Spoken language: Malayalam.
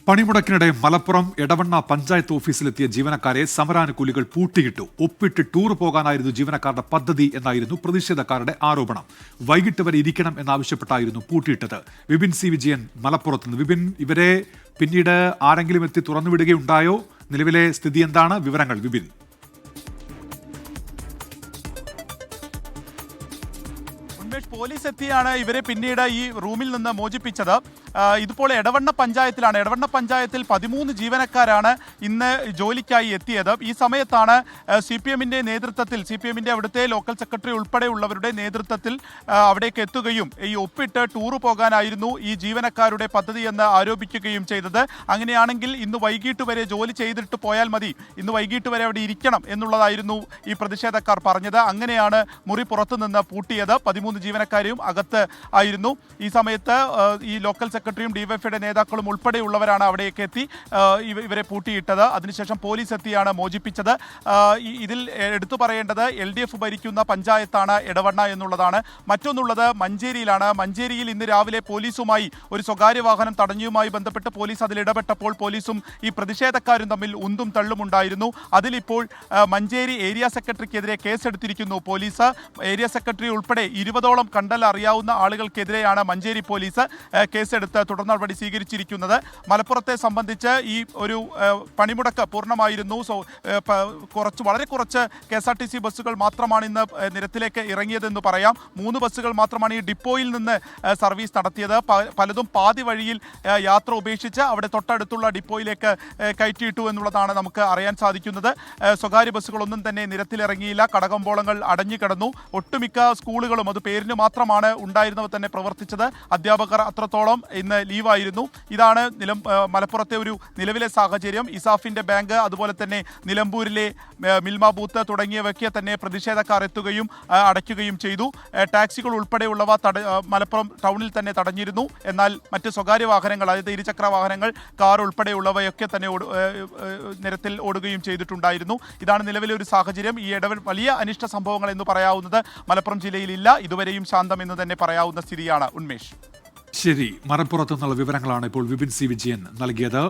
പണിമുടക്കിനിടെ മലപ്പുറം എടവണ്ണ പഞ്ചായത്ത് ഓഫീസിലെത്തിയ ജീവനക്കാരെ സമരാനുകൂലികൾ പൂട്ടിയിട്ടു. ഒപ്പിട്ട് ടൂർ പോകാനായിരുന്നു ജീവനക്കാരുടെ പദ്ധതി എന്നായിരുന്നു പ്രതിഷേധക്കാരുടെ ആരോപണം. വൈകിട്ട് വരെ ഇരിക്കണം എന്നാവശ്യപ്പെട്ടായിരുന്നു പൂട്ടിയിട്ടത്. വിപിൻ സി വിജയൻ മലപ്പുറത്ത് നിന്ന്. വിപിൻ, ഇവരെ പിന്നീട് ആരെങ്കിലും എത്തി തുറന്നുവിടുകയുണ്ടായോ? നിലവിലെ സ്ഥിതി എന്താണ്? വിവരങ്ങൾ വിപിൻ. പോലീസ് എത്തിയാണ് ഇവരെ പിന്നീട് ഈ റൂമിൽ നിന്ന് മോചിപ്പിച്ചത്. ഇതിപ്പോൾ എടവണ്ണ പഞ്ചായത്തിലാണ്. എടവണ്ണ പഞ്ചായത്തിൽ 13 ജീവനക്കാരാണ് ഇന്ന് ജോലിക്കായി എത്തിയത്. ഈ സമയത്താണ് CPM-ന്റെ നേതൃത്വത്തിൽ, CPM-ന്റെ അവിടുത്തെ ലോക്കൽ സെക്രട്ടറി ഉൾപ്പെടെയുള്ളവരുടെ നേതൃത്വത്തിൽ അവിടേക്ക് എത്തുകയും ഈ ഒപ്പിട്ട് ടൂർ പോകാനായിരുന്നു ഈ ജീവനക്കാരുടെ പദ്ധതി എന്ന് ആരോപിക്കുകയും ചെയ്തത്. അങ്ങനെയാണെങ്കിൽ ഇന്ന് വൈകിട്ട് വരെ ജോലി ചെയ്തിട്ട് പോയാൽ മതി, ഇന്ന് വൈകിട്ട് വരെ അവിടെ ഇരിക്കണം എന്നുള്ളതായിരുന്നു ഈ പ്രതിഷേധക്കാർ പറഞ്ഞത്. അങ്ങനെയാണ് മുറി പുറത്തുനിന്ന് പൂട്ടിയത്. 13 ജീവനക്കാരെയും അകത്ത് ആയിരുന്നു. ഈ സമയത്ത് ഈ ലോക്കൽ സെക്രട്ടറിയും ഡിവൈഎഫ്ഐയുടെ നേതാക്കളും ഉൾപ്പെടെയുള്ളവരാണ് അവിടേക്ക് എത്തി ഇവരെ പൂട്ടിയിട്ടത്. അതിനുശേഷം പോലീസ് എത്തിയാണ് മോചിപ്പിച്ചത്. ഇതിൽ എടുത്തു പറയേണ്ടത് LDF ഭരിക്കുന്ന പഞ്ചായത്താണ് എടവണ്ണ എന്നുള്ളതാണ്. മറ്റൊന്നുള്ളത് മഞ്ചേരിയിലാണ്. മഞ്ചേരിയിൽ ഇന്ന് രാവിലെ പോലീസുമായി ഒരു സ്വകാര്യ വാഹനം തടഞ്ഞുമായി ബന്ധപ്പെട്ട് പോലീസ് അതിൽ ഇടപെട്ടപ്പോൾ പോലീസും ഈ പ്രതിഷേധക്കാരും തമ്മിൽ ഉന്തും തള്ളുമുണ്ടായിരുന്നു. അതിലിപ്പോൾ മഞ്ചേരി ഏരിയ സെക്രട്ടറിക്കെതിരെ കേസെടുത്തിരിക്കുന്നു പോലീസ്. ഏരിയ സെക്രട്ടറി ഉൾപ്പെടെ 20ഓളം കണ്ടാൽ അറിയാവുന്ന ആളുകൾക്കെതിരെയാണ് മഞ്ചേരി പോലീസ് കേസെടുത്ത് തുടർ നടപടി സ്വീകരിച്ചിരിക്കുന്നത്. മലപ്പുറത്തെ സംബന്ധിച്ച് ഈ ഒരു പണിമുടക്ക് പൂർണ്ണമായിരുന്നു. വളരെ കുറച്ച് KSRTC ബസ്സുകൾ മാത്രമാണ് ഇന്ന് നിരത്തിലേക്ക് ഇറങ്ങിയതെന്ന് പറയാം. 3 ബസ്സുകൾ മാത്രമാണ് ഈ ഡിപ്പോയിൽ നിന്ന് സർവീസ് നടത്തിയത്. പലതും പാതി വഴിയിൽ യാത്ര ഉപേക്ഷിച്ച് അവിടെ തൊട്ടടുത്തുള്ള ഡിപ്പോയിലേക്ക് കയറ്റിയിട്ടു എന്നുള്ളതാണ് നമുക്ക് അറിയാൻ സാധിക്കുന്നത്. സ്വകാര്യ ബസ്സുകളൊന്നും തന്നെ നിരത്തിലിറങ്ങിയില്ല. കടകമ്പോളങ്ങൾ അടഞ്ഞു കിടന്നു. ഒട്ടുമിക്ക സ്കൂളുകളും അത് പേരിന് മാത്രമാണ് ഉണ്ടായിരുന്നവ തന്നെ പ്രവർത്തിച്ചത്. അധ്യാപകർ അത്രത്തോളം ഇന്ന് ലീവായിരുന്നു. ഇതാണ് മലപ്പുറത്തെ ഒരു നിലവിലെ സാഹചര്യം. ഇസാഫിൻ്റെ ബാങ്ക്, അതുപോലെ തന്നെ നിലമ്പൂരിലെ മിൽമ ബൂത്ത് തുടങ്ങിയവയ്ക്ക് തന്നെ പ്രതിഷേധക്കാർ എത്തുകയും അടയ്ക്കുകയും ചെയ്തു. ടാക്സികൾ ഉൾപ്പെടെയുള്ളവ മലപ്പുറം ടൗണിൽ തന്നെ തടഞ്ഞിരുന്നു. എന്നാൽ മറ്റ് സ്വകാര്യ വാഹനങ്ങൾ, അതായത് ഇരുചക്ര വാഹനങ്ങൾ, കാർ ഉൾപ്പെടെയുള്ളവയൊക്കെ തന്നെ നിരത്തിൽ ഓടുകയും ചെയ്തിട്ടുണ്ടായിരുന്നു. ഇതാണ് നിലവിലെ ഒരു സാഹചര്യം. ഈ വലിയ അനിഷ്ട സംഭവങ്ങൾ എന്ന് പറയാവുന്നത് മലപ്പുറം ജില്ലയിലില്ല. ഇതുവരെയും ശാന്തം എന്ന് തന്നെ പറയാവുന്ന സ്ഥിതിയാണ്. ഉന്മേഷ്. ശരി, മലപ്പുറത്ത് നിന്നുള്ള വിവരങ്ങളാണ് ഇപ്പോൾ വിപിൻ സി വിജയൻ നൽകിയത്.